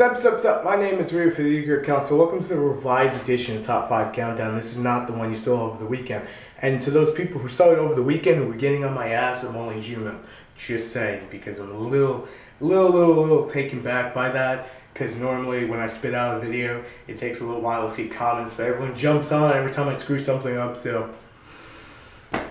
Sup, my name is Ryu for the TheYugiohCouncil. Welcome to the revised edition of Top 5 Countdown. This is not the one you saw over the weekend. And to those people who saw it over the weekend who were getting on my ass, I'm only human. Just saying, because I'm a little taken back by that. Because normally when I spit out a video, it takes a little while to see comments, but everyone jumps on every time I screw something up, so...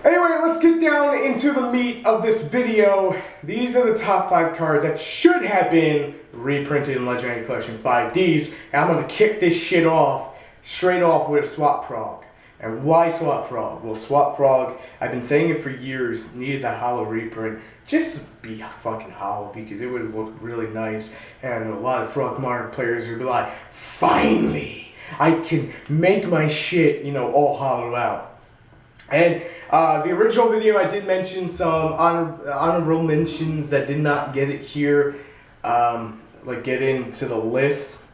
Anyway, let's get down into the meat of this video. These are the top 5 cards that should have been reprinted in Legendary Collection 5Ds. And I'm going to kick this shit off, straight off with a Swap Frog. And why Swap Frog? Well, Swap Frog, I've been saying it for years, needed that hollow reprint. Just to be fucking hollow, because it would have looked really nice. And a lot of Frog Modern players would be like, finally, I can make my shit, all hollowed out. And the original video, I did mention some honorable mentions that did not get it here, get into the list.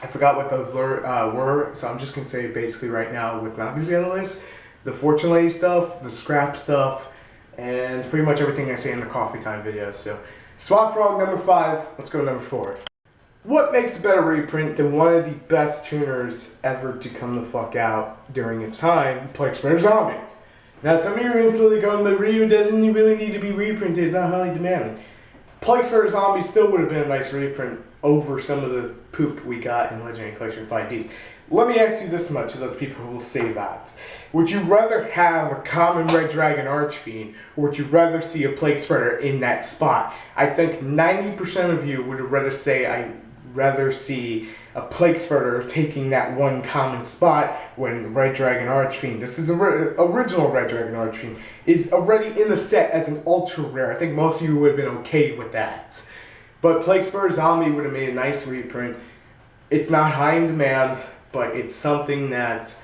I forgot what those were, so I'm just going to say basically right now what's not going to be on the list. The Fortune Lady stuff, the scrap stuff, and pretty much everything I say in the coffee time videos. So, Swap Frog number 5, let's go number 4. What makes a better reprint than one of the best tuners ever to come the fuck out during its time, Plague Spreader Zombie? Now some of you are instantly going, but Ryu doesn't really need to be reprinted, it's not highly demanded. Plague Spreader Zombie still would have been a nice reprint over some of the poop we got in Legendary Collection 5Ds. Let me ask you this much to those people who will say that. Would you rather have a common Red Dragon Archfiend, or would you rather see a Plague Spreader in that spot? I think 90% of you would rather say I'd rather see a Plague Spreader taking that one common spot when Red Dragon Archfiend, this is the original Red Dragon Archfiend, is already in the set as an ultra rare. I think most of you would have been okay with that. But Plague Spreader Zombie would have made a nice reprint. It's not high in demand, but it's something that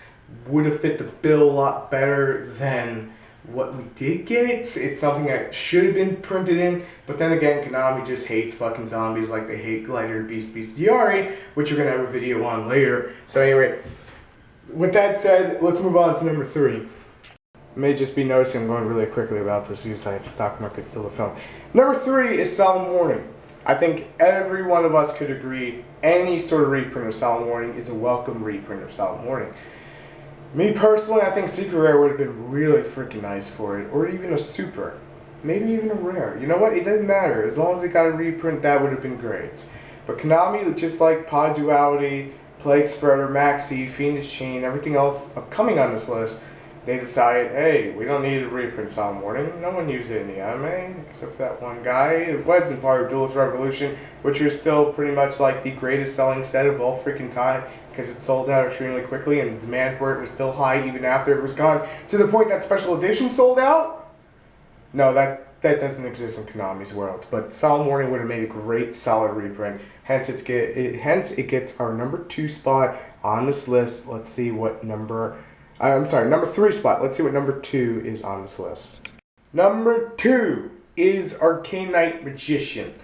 would have fit the bill a lot better than what we did get. It's something that should have been printed in, but then again, Konami just hates fucking zombies like they hate Glider, Beast, Diari, which we're going to have a video on later. So anyway, with that said, let's move on to number 3. You may just be noticing I'm going really quickly about this because I have stock market still to film. Number 3 is Solemn Warning. I think every one of us could agree any sort of reprint of Solemn Warning is a welcome reprint of Solemn Warning. Me personally, I think Secret Rare would have been really freaking nice for it, or even a Super, maybe even a Rare. You know what, it doesn't matter, as long as it got a reprint, that would have been great. But Konami, just like Pod Duality, Plague Spreader, Maxi, Fiendish Chain, everything else coming on this list, they decided, hey, we don't need a reprint Solemn Warning. No one used it in the anime, except for that one guy. It wasn't part of Duelist Revolution, which was still pretty much like the greatest selling set of all freaking time, because it sold out extremely quickly and the demand for it was still high even after it was gone, to the point that special edition sold out? No, that doesn't exist in Konami's world. But Solemn Warning would have made a great solid reprint. Hence it gets our number 2 spot on this list. Let's see what number 3 spot. Let's see what number 2 is on this list. Number 2 is Arcane Knight Magician.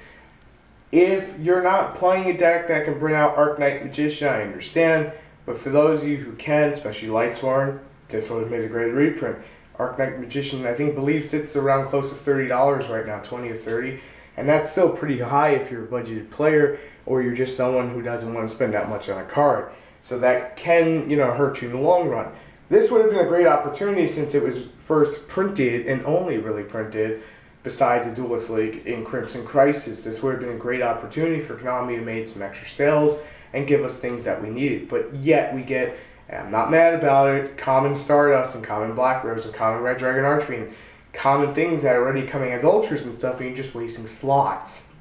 If you're not playing a deck that can bring out Arc Knight Magician, I understand. But for those of you who can, especially Lightsworn, this would have made a great reprint. Arc Knight Magician, I believe sits around close to $30 right now, 20 or 30. And that's still pretty high if you're a budgeted player, or you're just someone who doesn't want to spend that much on a card. So that can, hurt you in the long run. This would have been a great opportunity since it was first printed and only really printed besides the Duelist League in Crimson Crisis. This would have been a great opportunity for Konami to make some extra sales and give us things that we needed. But yet we get, and I'm not mad about it, common Stardust and common Black Rose and common Red Dragon Archfiend, common things that are already coming as Ultras and stuff, and you're just wasting slots.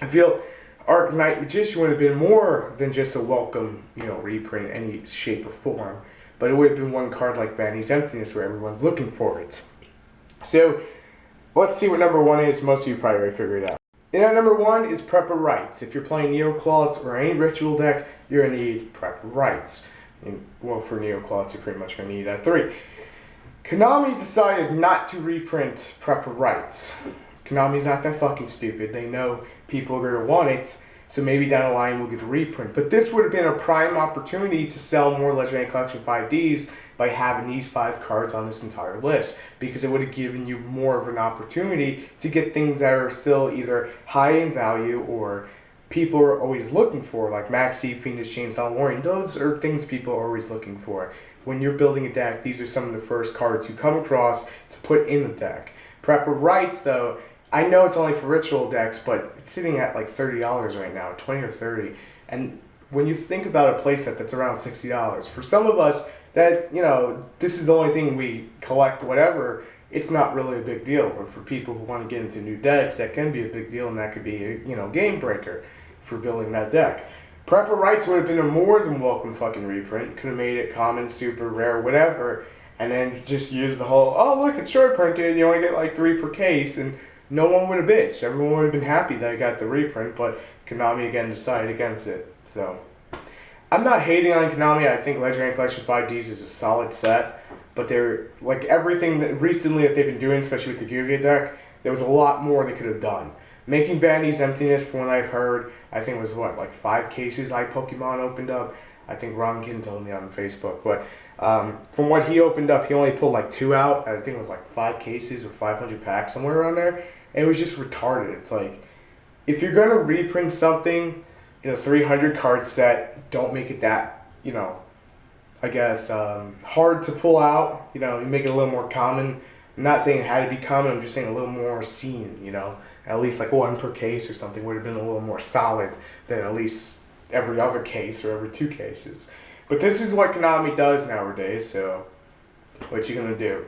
I feel Arc Knight Magician would have been more than just a welcome, reprint in any shape or form. But it would have been one card like Vanity's Emptiness where everyone's looking for it. So, let's see what number 1 is. Most of you probably already figured it out. And at number 1 is Prepper Rites. If you're playing Neocloths or any ritual deck, you're going to need Prepper Rites. Well, for Neocloths, you're pretty much going to need that 3. Konami decided not to reprint Prepper Rites. Konami's not that fucking stupid. They know people are going to want it. So maybe down the line we'll get a reprint. But this would have been a prime opportunity to sell more Legendary Collection 5Ds by having these 5 cards on this entire list. Because it would have given you more of an opportunity to get things that are still either high in value or people are always looking for, like Maxi, Phoenix, Chainsaw Warrior. Those are things people are always looking for. When you're building a deck, these are some of the first cards you come across to put in the deck. Prepper Rights, though, I know it's only for ritual decks, but it's sitting at like $30 right now, 20 or 30. And when you think about a playset that's around $60, for some of us that, this is the only thing we collect, whatever, it's not really a big deal. Or for people who want to get into new decks, that can be a big deal, and that could be a, game breaker for building that deck. Prepper Rights would have been a more than welcome fucking reprint. Could have made it common, super rare, whatever, and then just use the whole, oh look, it's short printed, you only get like 3 per case, and no one would have bitched. Everyone would have been happy that I got the reprint, but Konami again decided against it. So, I'm not hating on Konami. I think Legendary Collection 5Ds is a solid set, but they're, like everything that recently that they've been doing, especially with the Yu-Gi-Oh deck, there was a lot more they could have done. Making Vanity's Emptiness, from what I've heard, I think it was like 5 cases Pokemon opened up. I think Ron Kin told me on Facebook, but from what he opened up, he only pulled like 2 out. I think it was like 5 cases or 500 packs, somewhere around there. And it was just retarded. It's like, if you're gonna reprint something, 300 card set, don't make it that, I guess, hard to pull out. You make it a little more common. I'm not saying it had to be common, I'm just saying a little more seen, At least like 1 per case or something would have been a little more solid than at least every other case or every 2 cases. But this is what Konami does nowadays, so what you gonna do?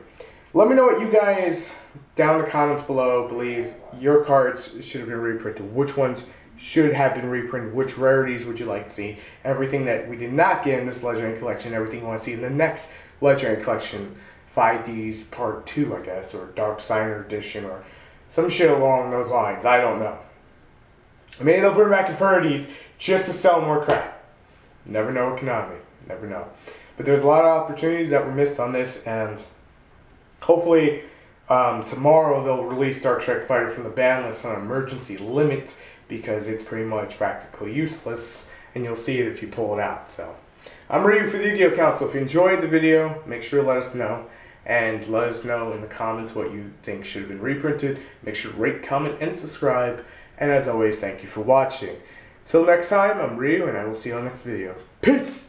Let me know what you guys down in the comments below believe your cards should have been reprinted. Which ones should have been reprinted? Which rarities would you like to see? Everything that we did not get in this Legendary Collection, everything you want to see in the next Legendary Collection, 5Ds Part 2, I guess, or Dark Signer Edition, or some shit along those lines. I don't know. Maybe they'll bring back Infinities just to sell more crap. Never know with Konami. Never know. But there's a lot of opportunities that were missed on this, and hopefully tomorrow they'll release Dark Strike Fighter from the ban list on emergency limit, because it's pretty much practically useless, and you'll see it if you pull it out. So, I'm Ryu for the Yu-Gi-Oh! Council. If you enjoyed the video, make sure to let us know, and let us know in the comments what you think should have been reprinted. Make sure to rate, comment, and subscribe, and as always, thank you for watching. Till next time, I'm Ryu, and I will see you on the next video. Peace!